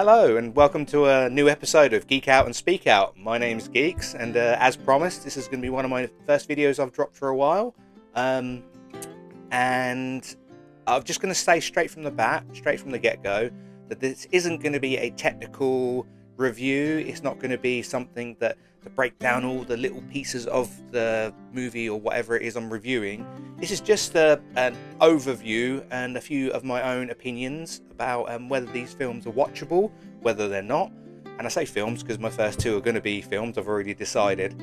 Hello and welcome to a new episode of Geek Out and Speak Out. My name's Geeks, and as promised, this is going to be one of my first videos I've dropped for a while. And I'm just going to say straight from the get-go, that this isn't going to be a technical review. It's not going to be something to break down all the little pieces of the movie or whatever it is I'm reviewing. This is just an overview and a few of my own opinions about whether these films are watchable, whether they're not. And I say films because my first two are going to be films, I've already decided.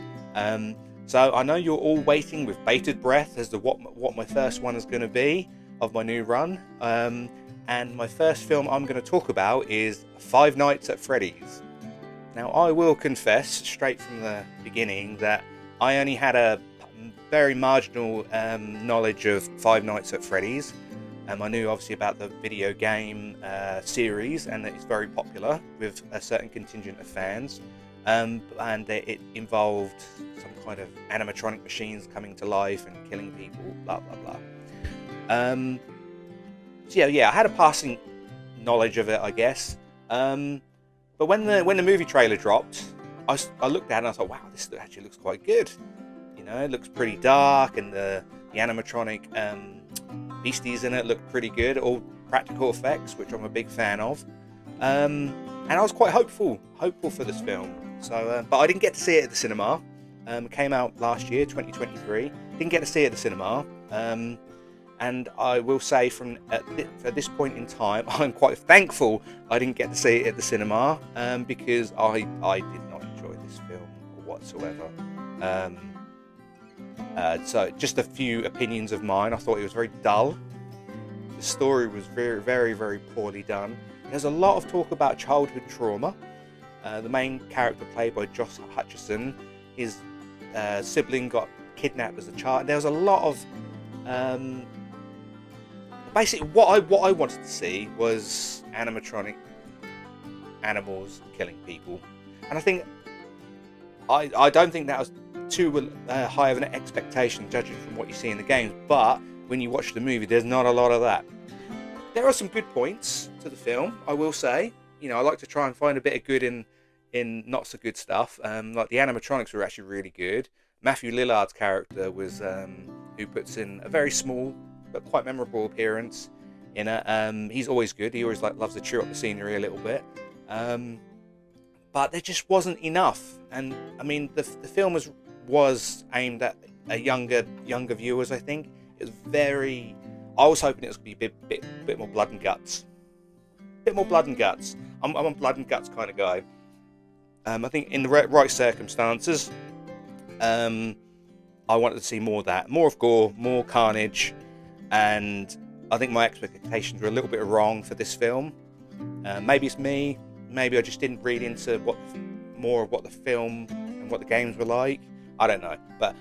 So I know you're all waiting with bated breath as to what my first one is going to be of my new run. And my first film I'm going to talk about is Five Nights at Freddy's. Now, I will confess straight from the beginning that I only had a very marginal knowledge of Five Nights at Freddy's. I knew obviously about the video game series and that it's very popular with a certain contingent of fans. And it involved some kind of animatronic machines coming to life and killing people, blah, blah, blah. So yeah, I had a passing knowledge of it, I guess. But when the movie trailer dropped, I looked at it and I thought, wow, this actually looks quite good. You know, it looks pretty dark, and the animatronic beasties in it look pretty good, all practical effects, which I'm a big fan of. And I was quite hopeful for this film. So, but I didn't get to see it at the cinema. It came out last year, 2023. Didn't get to see it at the cinema. And I will say at this point in time, I'm quite thankful I didn't get to see it at the cinema, because I did not enjoy this film whatsoever. So just a few opinions of mine. I thought it was very dull. The story was very, very, very poorly done. There's a lot of talk about childhood trauma. The main character, played by Josh Hutcherson, his sibling got kidnapped as a child. There was a lot of basically, what I wanted to see was animatronic animals killing people, and I think I don't think that was too high of an expectation, judging from what you see in the games. But when you watch the movie, there's not a lot of that. There are some good points to the film, I will say. You know, I like to try and find a bit of good in not so good stuff. Like the animatronics were actually really good. Matthew Lillard's character was who puts in a very small but quite memorable appearance in it. He's always good. He always loves to cheer up the scenery a little bit. But there just wasn't enough. And I mean, the film was aimed at younger viewers. I think it was very. I was hoping it was going to be a bit more blood and guts. Bit more blood and guts. I'm a blood and guts kind of guy. I think in the right circumstances, I wanted to see more of that, more of gore, more carnage. And I think my expectations were a little bit wrong for this film. Maybe it's me. Maybe I just didn't read into more of what the film and what the games were like. I don't know. But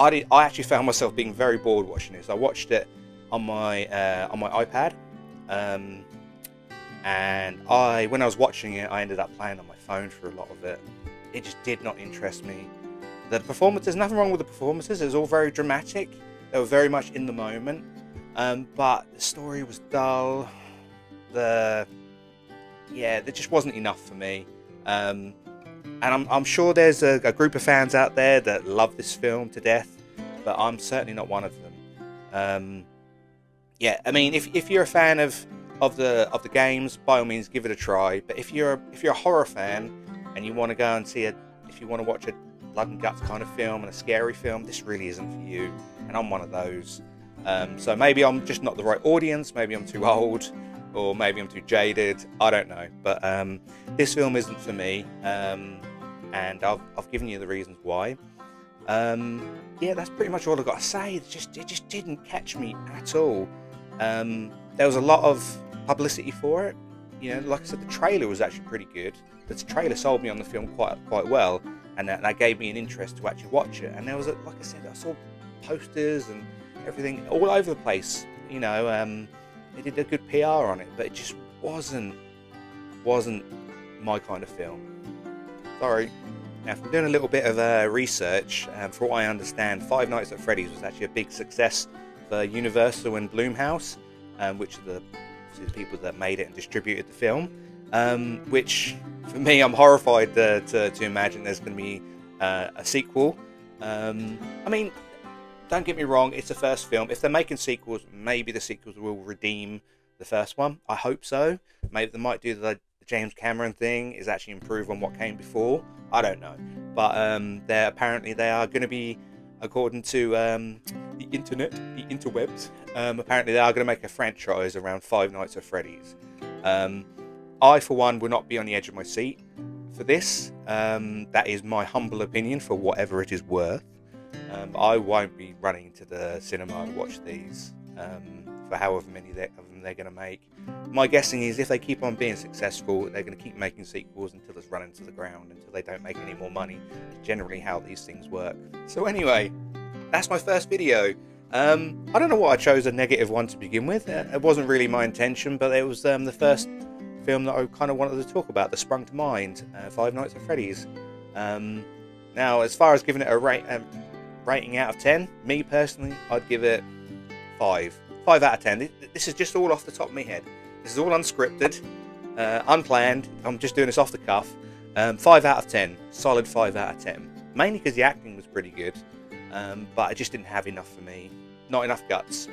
I actually found myself being very bored watching this. I watched it on my iPad, and when I was watching it, I ended up playing on my phone for a lot of it. It just did not interest me. The performance, there's nothing wrong with the performances. It was all very dramatic. They were very much in the moment. But the story was dull. There just wasn't enough for me. And I'm sure there's a group of fans out there that love this film to death, but I'm certainly not one of them. Yeah, I mean, if you're a fan of the games, by all means give it a try. But if you're a horror fan and you want to go and if you want to watch a blood and guts kind of film and a scary film, this really isn't for you. And I'm one of those. So maybe I'm just not the right audience, maybe I'm too old, or maybe I'm too jaded, I don't know. But this film isn't for me, and I've given you the reasons why. Yeah, that's pretty much all I've got to say. It just didn't catch me at all. There was a lot of publicity for it. You know, like I said, the trailer was actually pretty good. The trailer sold me on the film quite well, and that gave me an interest to actually watch it. And there was, like I said, I saw posters and everything all over the place. You know, they did a good PR on it, but it just wasn't my kind of film. Sorry. Now, from doing a little bit of research, for what I understand, Five Nights at Freddy's was actually a big success for Universal and Blumhouse, which are the people that made it and distributed the film. which for me, I'm horrified to imagine there's going to be a sequel. I mean, don't get me wrong, it's the first film. If they're making sequels, maybe the sequels will redeem the first one. I hope so. Maybe they might do the James Cameron thing, is actually improve on what came before. I don't know. But apparently they are going to be, according to the interwebs, apparently they are going to make a franchise around Five Nights at Freddy's. I, for one, will not be on the edge of my seat for this. That is my humble opinion, for whatever it is worth. I won't be running to the cinema to watch these for however many of them they're going to make. My guessing is if they keep on being successful, they're going to keep making sequels until it's run into the ground, until they don't make any more money. It's generally how these things work. So anyway, that's my first video. I don't know why I chose a negative one to begin with. It wasn't really my intention, but it was the first film that I kind of wanted to talk about that sprung to mind, Five Nights at Freddy's. Now, as far as giving it a rating out of 10, me personally, I'd give it 5 out of 10. This is just all off the top of my head. This is all unscripted, unplanned. I'm just doing this off the cuff. 5 out of 10, solid 5 out of 10. Mainly because the acting was pretty good, but it just didn't have enough for me. Not enough guts,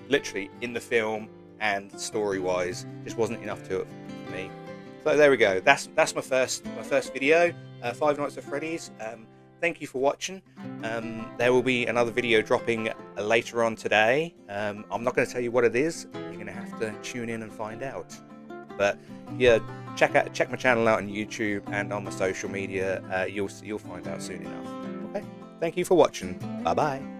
literally, in the film and story-wise, just wasn't enough to it for me. So there we go. That's my first video, Five Nights at Freddy's. Thank you for watching. There will be another video dropping later on today. I'm not going to tell you what it is. You're going to have to tune in and find out. But yeah, check my channel out on YouTube and on my social media. You'll find out soon enough. Okay. Thank you for watching. Bye bye.